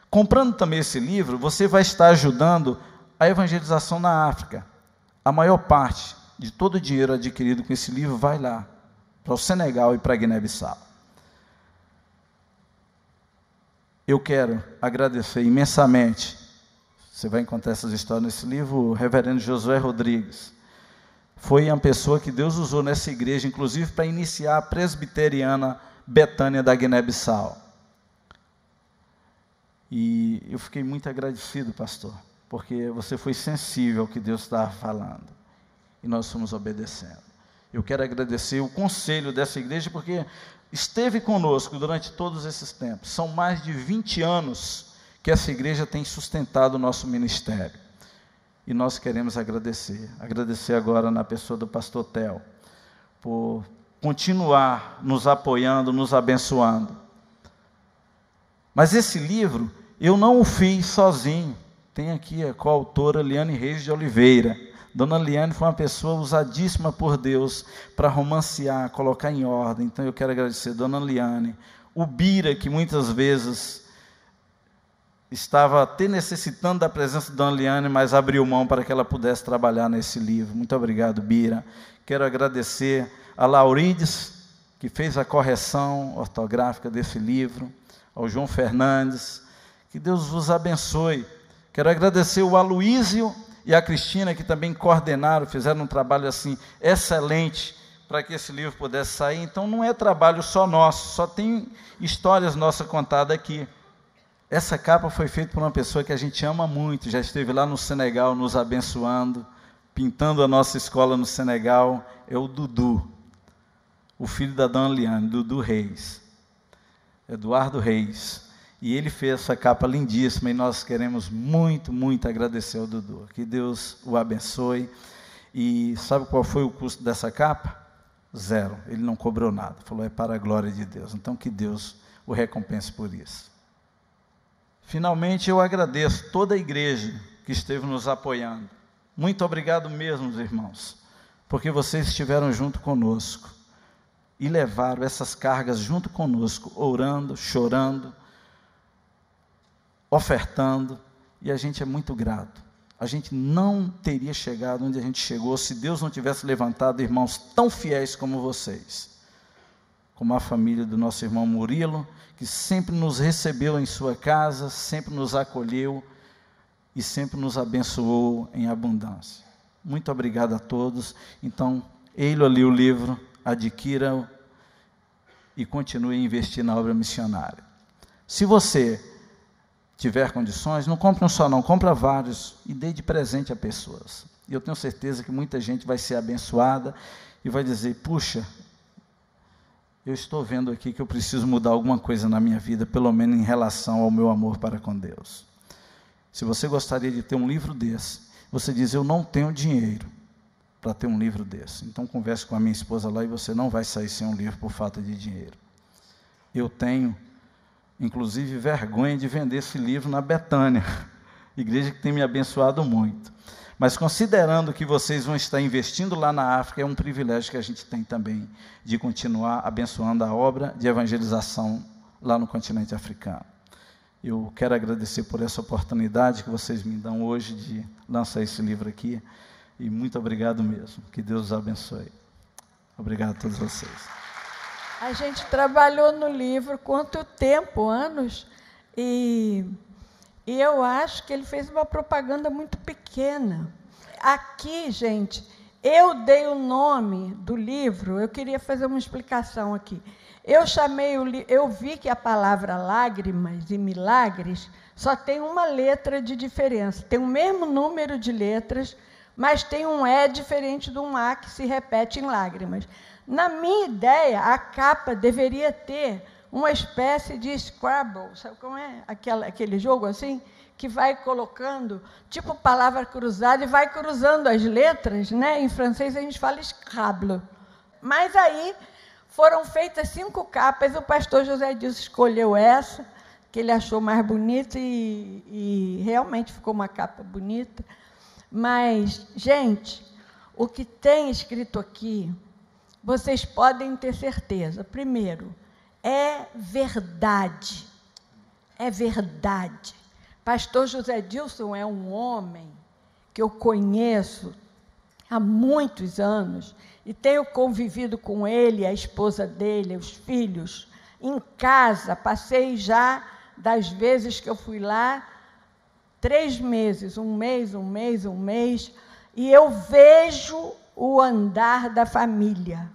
Comprando também esse livro, você vai estar ajudando a evangelização na África. A maior parte de todo o dinheiro adquirido com esse livro vai lá, para o Senegal e para a Guiné-Bissau. Eu quero agradecer imensamente, você vai encontrar essas histórias nesse livro, o reverendo Josué Rodrigues. Foi uma pessoa que Deus usou nessa igreja, inclusive para iniciar a presbiteriana Betânia da Guiné-Bissau. E eu fiquei muito agradecido, pastor, porque você foi sensível ao que Deus estava falando, e nós fomos obedecendo. Eu quero agradecer o conselho dessa igreja, porque esteve conosco durante todos esses tempos. São mais de 20 anos que essa igreja tem sustentado o nosso ministério. E nós queremos agradecer. Agradecer agora na pessoa do pastor Theo, por continuar nos apoiando, nos abençoando. Mas esse livro, eu não o fiz sozinho. Tem aqui a coautora Liane Reis de Oliveira. Dona Liane foi uma pessoa usadíssima por Deus para romancear, colocar em ordem. Então eu quero agradecer Dona Liane, o Bira, que muitas vezes estava até necessitando da presença de Dona Liane, mas abriu mão para que ela pudesse trabalhar nesse livro. Muito obrigado, Bira. Quero agradecer a Laurides, que fez a correção ortográfica desse livro, ao João Fernandes, que Deus vos abençoe. Quero agradecer o Aloísio e a Cristina, que também coordenaram, fizeram um trabalho assim excelente para que esse livro pudesse sair. Então não é trabalho só nosso, só tem histórias nossas contadas aqui. Essa capa foi feita por uma pessoa que a gente ama muito, já esteve lá no Senegal nos abençoando, pintando a nossa escola no Senegal, é o Dudu, o filho da Dona Liane, Dudu Reis, Eduardo Reis. E ele fez essa capa lindíssima e nós queremos muito, muito agradecer ao Dudu. Que Deus o abençoe. E sabe qual foi o custo dessa capa? 0. Ele não cobrou nada. Falou, é para a glória de Deus. Então que Deus o recompense por isso. Finalmente eu agradeço toda a igreja que esteve nos apoiando. Muito obrigado mesmo, irmãos, porque vocês estiveram junto conosco e levaram essas cargas junto conosco, orando, chorando, ofertando, e a gente é muito grato. A gente não teria chegado onde a gente chegou se Deus não tivesse levantado irmãos tão fiéis como vocês, como a família do nosso irmão Murilo, que sempre nos recebeu em sua casa, sempre nos acolheu e sempre nos abençoou em abundância. Muito obrigado a todos. Então, eis ali o livro, adquira-o e continue a investir na obra missionária. Se você tiver condições, não compre um só não, compra vários e dê de presente a pessoas. E eu tenho certeza que muita gente vai ser abençoada e vai dizer, puxa, eu estou vendo aqui que eu preciso mudar alguma coisa na minha vida, pelo menos em relação ao meu amor para com Deus. Se você gostaria de ter um livro desse, você diz, eu não tenho dinheiro para ter um livro desse. Então converse com a minha esposa lá e você não vai sair sem um livro por falta de dinheiro. Eu tenho, inclusive, vergonha de vender esse livro na Betânia, igreja que tem me abençoado muito. Mas considerando que vocês vão estar investindo lá na África, é um privilégio que a gente tem também de continuar abençoando a obra de evangelização lá no continente africano. Eu quero agradecer por essa oportunidade que vocês me dão hoje de lançar esse livro aqui, e muito obrigado mesmo. Que Deus os abençoe. Obrigado a todos vocês. A gente trabalhou no livro quanto tempo? Anos? E eu acho que ele fez uma propaganda muito pequena. Aqui, gente, eu dei o nome do livro, eu queria fazer uma explicação aqui. Eu vi que a palavra lágrimas e milagres só tem uma letra de diferença. Tem o mesmo número de letras, mas tem um E diferente de um A que se repete em lágrimas. Na minha ideia, a capa deveria ter uma espécie de Scrabble, sabe como é? Aquele jogo assim, que vai colocando, tipo palavra cruzada, e vai cruzando as letras, né? Em francês a gente fala Scrabble. Mas aí foram feitas 5 capas, o pastor José Edilson escolheu essa, que ele achou mais bonita, e realmente ficou uma capa bonita. Mas, gente, o que tem escrito aqui, vocês podem ter certeza. Primeiro, é verdade. É verdade. Pastor José Edilson é um homem que eu conheço há muitos anos e tenho convivido com ele, a esposa dele, os filhos, em casa. Passei já das vezes que eu fui lá 3 meses, um mês, e eu vejo o andar da família,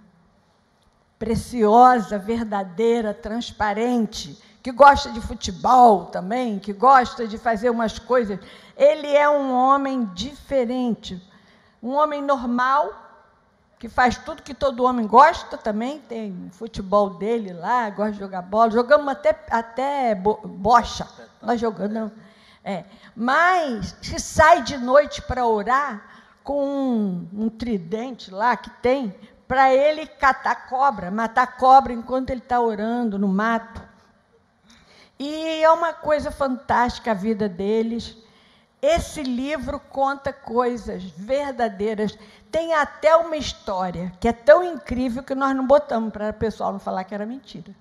preciosa, verdadeira, transparente, que gosta de futebol também, que gosta de fazer umas coisas. Ele é um homem diferente, um homem normal, que faz tudo que todo homem gosta também, tem futebol dele lá, gosta de jogar bola, jogamos até bocha, nós jogamos, mas se sai de noite para orar com um tridente lá que tem, para ele catar cobra, matar cobra enquanto ele está orando no mato. E é uma coisa fantástica a vida deles. Esse livro conta coisas verdadeiras. Tem até uma história que é tão incrível que nós não botamos para o pessoal não falar que era mentira.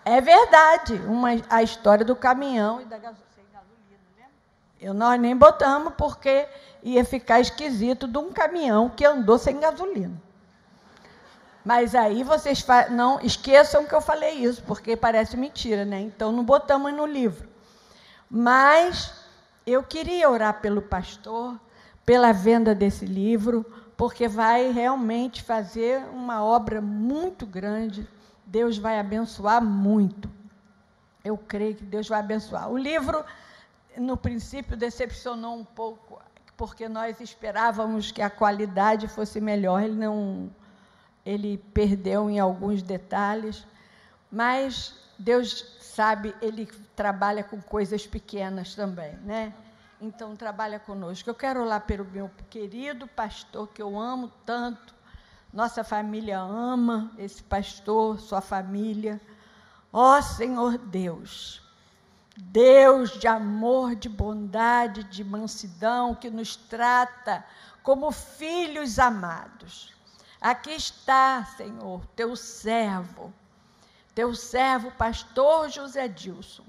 É verdade, a história do caminhão e da gasolina, né? Nós nem botamos porque ia ficar esquisito de um caminhão que andou sem gasolina. Mas aí vocês não esqueçam que eu falei isso, porque parece mentira, né? Então não botamos no livro. Mas eu queria orar pelo pastor, pela venda desse livro, porque vai realmente fazer uma obra muito grande. Deus vai abençoar muito. Eu creio que Deus vai abençoar. O livro, no princípio, decepcionou um pouco, porque nós esperávamos que a qualidade fosse melhor. Ele perdeu em alguns detalhes, mas Deus sabe, Ele trabalha com coisas pequenas também, né? Então, trabalha conosco. Eu quero orar pelo meu querido pastor, que eu amo tanto. Nossa família ama esse pastor, sua família. Ó Senhor Deus, Deus de amor, de bondade, de mansidão, que nos trata como filhos amados. Aqui está, Senhor, teu servo, pastor José Edilson,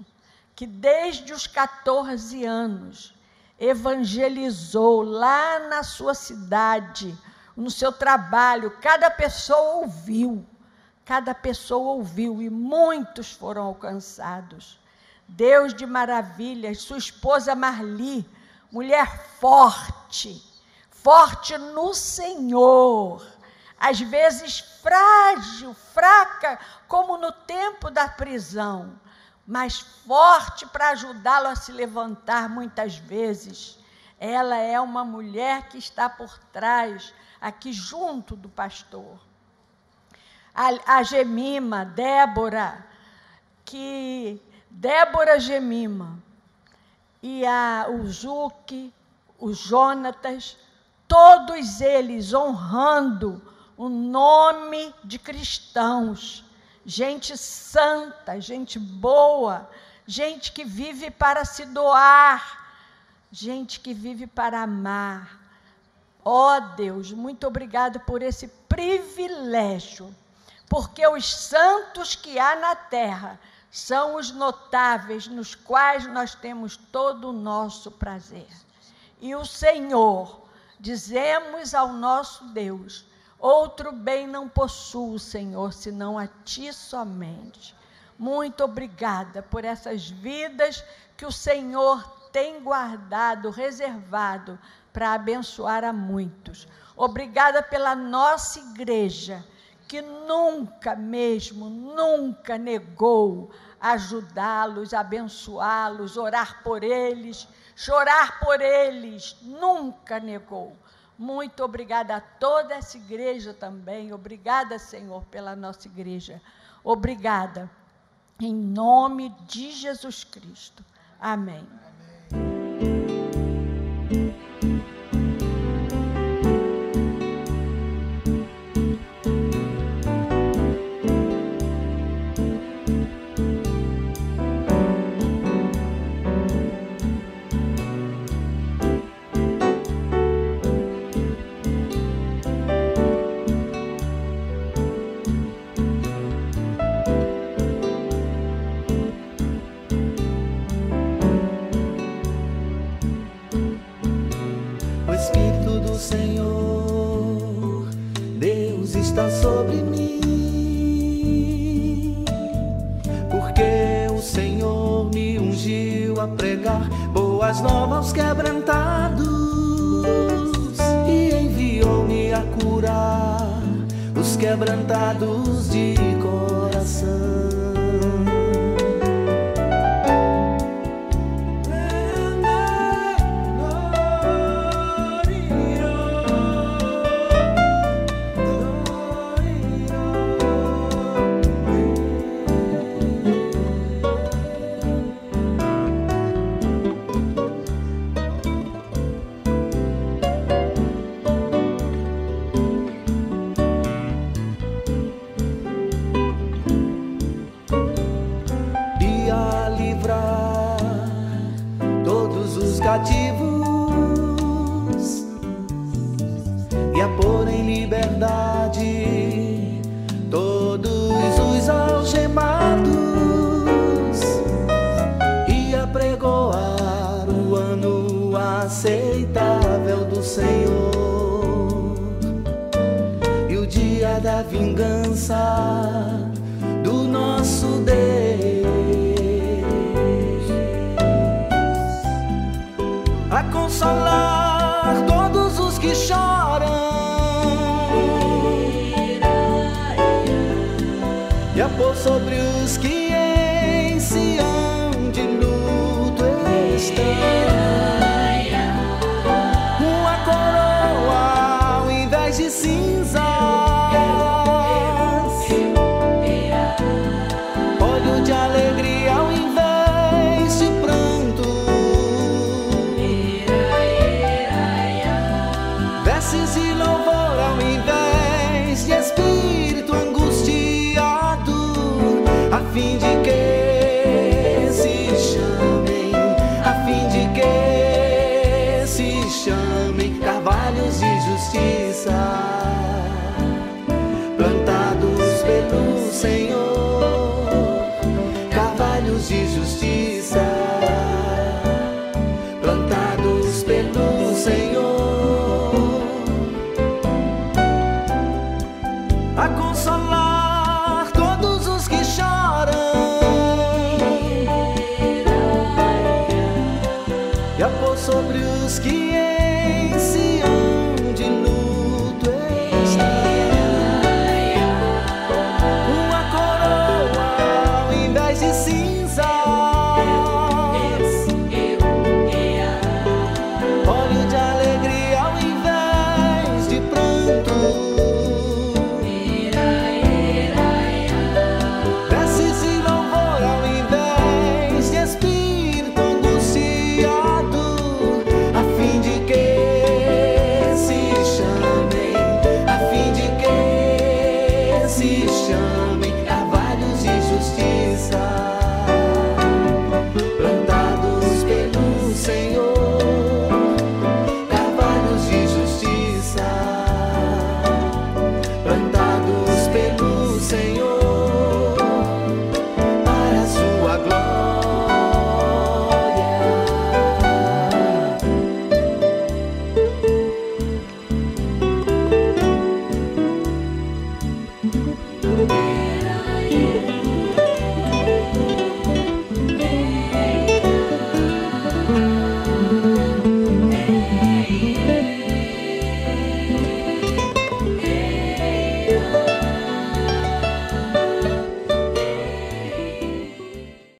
que desde os 14 anos evangelizou lá na sua cidade, no seu trabalho. Cada pessoa ouviu e muitos foram alcançados. Deus de maravilhas, sua esposa Marli, mulher forte no Senhor, às vezes frágil, fraca, como no tempo da prisão, mas forte para ajudá-lo a se levantar muitas vezes. Ela é uma mulher que está por trás, aqui junto do pastor. A Gemima, Débora Gemima, e o Juque, o Jonatas, todos eles honrando o nome de cristãos, gente santa, gente boa, gente que vive para se doar, gente que vive para amar. Ó Deus, muito obrigado por esse privilégio, porque os santos que há na terra são os notáveis, nos quais nós temos todo o nosso prazer. E o Senhor, dizemos ao nosso Deus, outro bem não possuo, Senhor, senão a Ti somente. Muito obrigada por essas vidas que o Senhor tem guardado, reservado, para abençoar a muitos. Obrigada pela nossa igreja, que nunca negou ajudá-los, abençoá-los, orar por eles, chorar por eles, nunca negou. Muito obrigada a toda essa igreja também. Obrigada, Senhor, pela nossa igreja. Obrigada, em nome de Jesus Cristo. Amém. Sobre mim, porque o Senhor me ungiu a pregar boas novas aos quebrantados e enviou-me a curar os quebrantados de coração. Cativos e a pôr em liberdade todos os algemados e a pregoar o ano aceitável do Senhor e o dia da vingança do nosso Deus, a consolar todos os que choram e a pôr sobre os que em Sião de luto estão uma coroa ao invés de cinzas, óleo de alegria ao invés de pranto, vestes e louvores